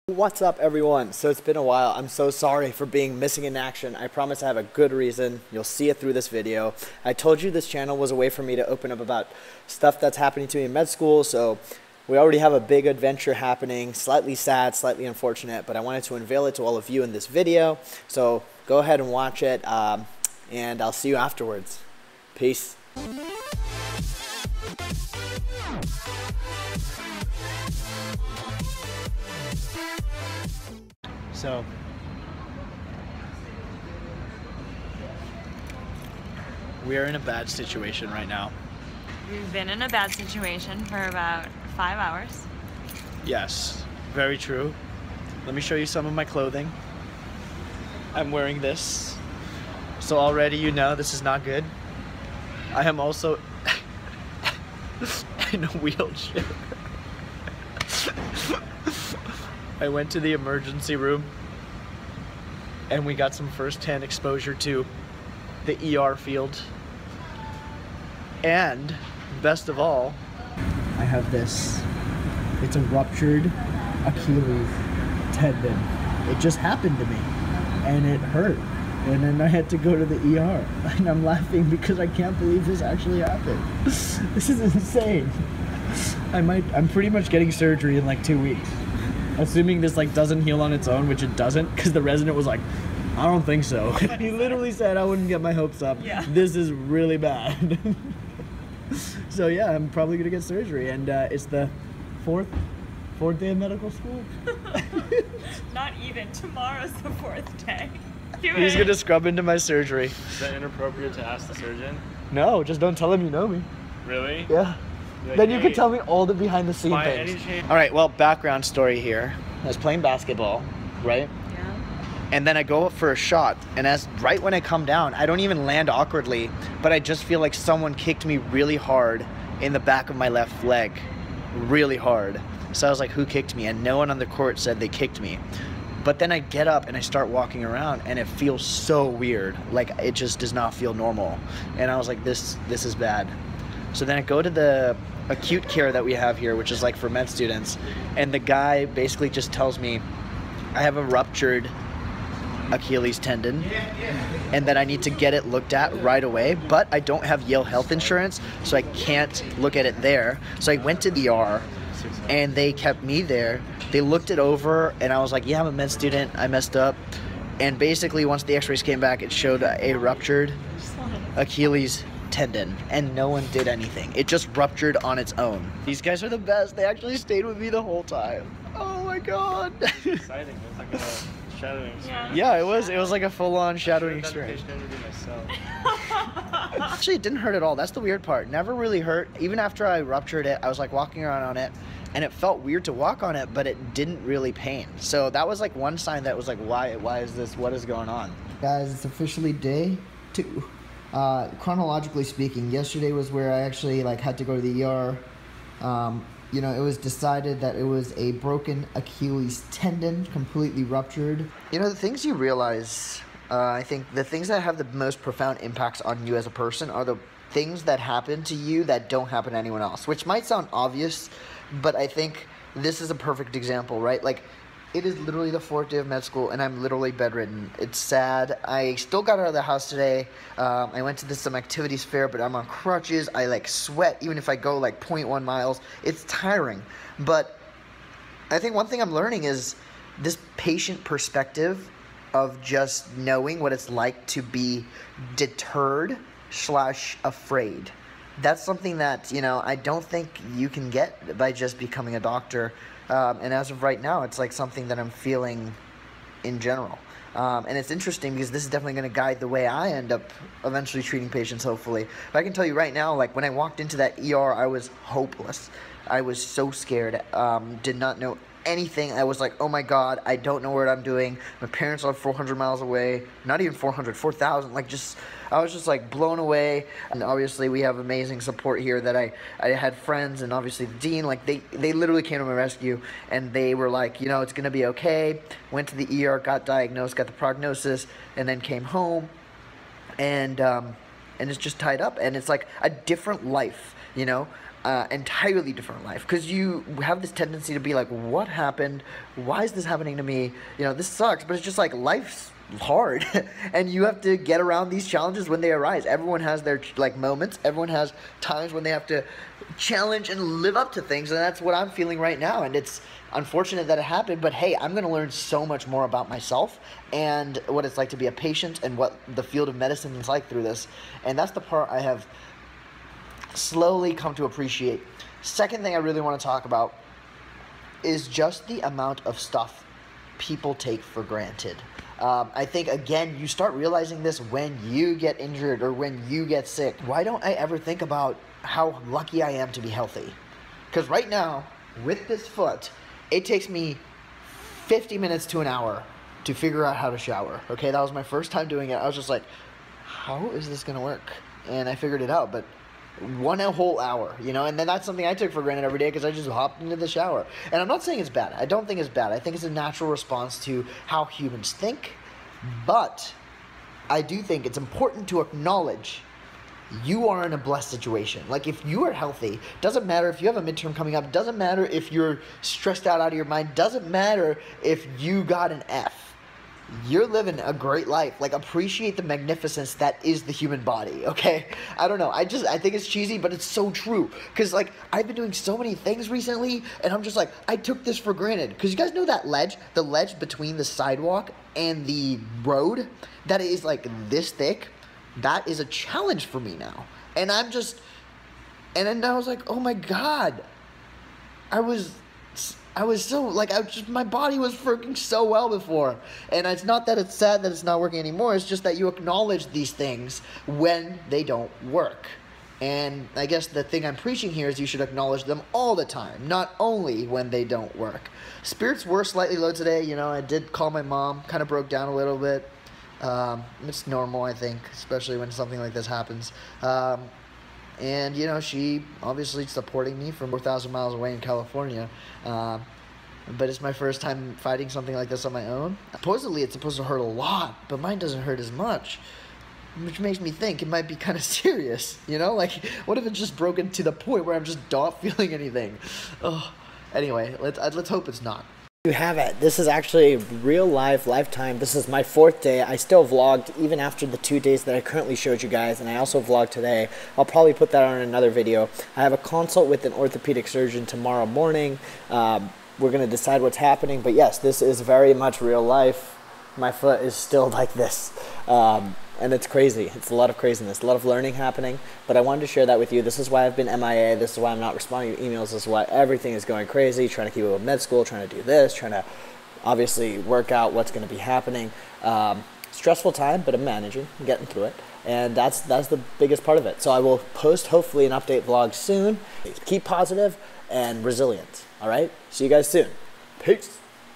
What's up, everyone? So it's been a while. I'm so sorry for being missing in action. I promise I have a good reason. You'll see it through this video. I told you this channel was a way for me to open up about stuff that's happening to me in med school. So we already have a big adventure happening, slightly sad, slightly unfortunate, but I wanted to unveil it to all of you in this video. So go ahead and watch it, and I'll see you afterwards. Peace. So, we are in a bad situation right now. We've been in a bad situation for about 5 hours. Yes, very true. Let me show you some of my clothing. I'm wearing this. So already you know this is not good. I am also in a wheelchair. I went to the emergency room and we got some first-hand exposure to the ER field. And best of all, I have this. It's a ruptured Achilles tendon. It just happened to me and it hurt. And then I had to go to the ER. And I'm laughing because I can't believe this actually happened. This is insane. I'm pretty much getting surgery in like 2 weeks. Assuming this like doesn't heal on its own, which it doesn't, because the resident was like, I don't think so. He literally said I wouldn't get my hopes up. Yeah. This is really bad. So yeah, I'm probably gonna get surgery, and it's the fourth day of medical school. Not even. Tomorrow's the 4th day. He's gonna scrub into my surgery. Is that inappropriate to ask the surgeon? No, just don't tell him you know me. Really? Yeah. Like, Then you can tell me all the behind the scene by things. any chance- All right, well, background story here. I was playing basketball, right? Yeah. And then I go up for a shot, and right when I come down, I don't even land awkwardly, but I just feel like someone kicked me really hard in the back of my left leg, really hard. So I was like, who kicked me? And no one on the court said they kicked me. But then I get up and I start walking around, and it feels so weird. Like, it just does not feel normal. And I was like, this is bad. So then I go to the acute care that we have here, which is like for med students, and the guy basically just tells me I have a ruptured Achilles tendon and that I need to get it looked at right away, but I don't have Yale health insurance, so I can't look at it there. So I went to the ER and they kept me there. They looked it over and I was like, yeah, I'm a med student, I messed up. And basically once the x-rays came back, it showed a ruptured Achilles tendon, and no one did anything. It just ruptured on its own. These guys are the best. They actually stayed with me the whole time. Oh my god. Exciting. It's like a shadowing experience. Yeah, it was like a full-on shadowing experience. Myself. Actually, it didn't hurt at all. That's the weird part. Never really hurt. Even after I ruptured it, I was like walking around on it, and it felt weird to walk on it, but it didn't really pain. So that was like one sign that was like, why is this? What is going on? Guys, it's officially day 2. Chronologically speaking, yesterday was where I actually had to go to the ER. You know, it was decided that it was a broken Achilles tendon, completely ruptured. You know, the things you realize, I think the things that have the most profound impacts on you as a person are the things that happen to you that don't happen to anyone else, which might sound obvious, but I think this is a perfect example, right? Like, it is literally the 4th day of med school, and I'm literally bedridden. It's sad. I still got out of the house today. I went to some activities fair, but I'm on crutches. I sweat even if I go 0.1 miles. It's tiring. But I think one thing I'm learning is this patient perspective of just knowing what it's like to be deterred / afraid. That's something that, you know, I don't think you can get by just becoming a doctor. And as of right now, it's like something that I'm feeling in general. And it's interesting because this is definitely going to guide the way I end up eventually treating patients, hopefully. But I can tell you right now, when I walked into that ER, I was hopeless. I was so scared, did not know anything. I was like, oh my god, I don't know what I'm doing. My parents are 400 miles away. Not even 400, 4,000. I was just blown away. And obviously we have amazing support here that I had friends, and obviously the dean, they literally came to my rescue, and they were like, you know, it's gonna be okay. Went to the ER, got diagnosed, got the prognosis, and then came home, and it's just tied up, and it's like a different life, you know. entirely different life, because you have this tendency to be like, what happened? Why is this happening to me? You know, this sucks, but it's just like life's hard and you have to get around these challenges when they arise. Everyone has their like moments. Everyone has times when they have to challenge and live up to things, and that's what I'm feeling right now. And it's unfortunate that it happened, but hey, I'm going to learn so much more about myself and what it's like to be a patient and what the field of medicine is like through this. And that's the part I have slowly come to appreciate. Second thing I really want to talk about is just the amount of stuff people take for granted. I think, again, you start realizing this when you get injured or when you get sick. Why don't I ever think about how lucky I am to be healthy? Because right now, with this foot, it takes me 50 minutes to an hour to figure out how to shower. Okay, that was my first time doing it. I was just like, how is this going to work? And I figured it out, but a whole hour, you know, and then that's something I took for granted every day because I just hopped into the shower. And I'm not saying it's bad. I don't think it's bad. I think it's a natural response to how humans think. But I do think it's important to acknowledge you are in a blessed situation. Like, if you are healthy, doesn't matter if you have a midterm coming up, doesn't matter if you're stressed out of your mind, doesn't matter if you got an F. You're living a great life. Like, appreciate the magnificence that is the human body, okay? I don't know. I think it's cheesy, but it's so true. Because, like, I've been doing so many things recently, and I'm just like, I took this for granted. Because you guys know that ledge? The ledge between the sidewalk and the road that is, like, this thick? That is a challenge for me now. And I'm just... And then I was like, oh, my God. I was so, like, my body was working so well before. And it's not that it's sad that it's not working anymore. It's just that you acknowledge these things when they don't work. And I guess the thing I'm preaching here is you should acknowledge them all the time, not only when they don't work. Spirits were slightly low today. You know, I did call my mom, kind of broke down a little bit. It's normal, I think, especially when something like this happens. And, you know, she obviously supporting me from 4,000 miles away in California. But it's my first time fighting something like this on my own. Supposedly, it's supposed to hurt a lot, but mine doesn't hurt as much. Which makes me think it might be kind of serious, you know? Like, what if it's just broken to the point where I'm just not feeling anything? Oh. Anyway, let's hope it's not. You have it. This is actually real life, lifetime. This is my 4th day. I still vlogged even after the 2 days that I currently showed you guys, and I also vlogged today. I'll probably put that on another video. I have a consult with an orthopedic surgeon tomorrow morning. We're going to decide what's happening, but yes, this is very much real life. My foot is still like this. And it's crazy. It's a lot of craziness, a lot of learning happening, but I wanted to share that with you. This is why I've been MIA. This is why I'm not responding to emails. This is why everything is going crazy, trying to keep up with med school, trying to do this, trying to obviously work out what's going to be happening. Stressful time, but I'm managing, I'm getting through it, and that's the biggest part of it. So I will post hopefully an update vlog soon. Keep positive and resilient, all right? See you guys soon. Peace.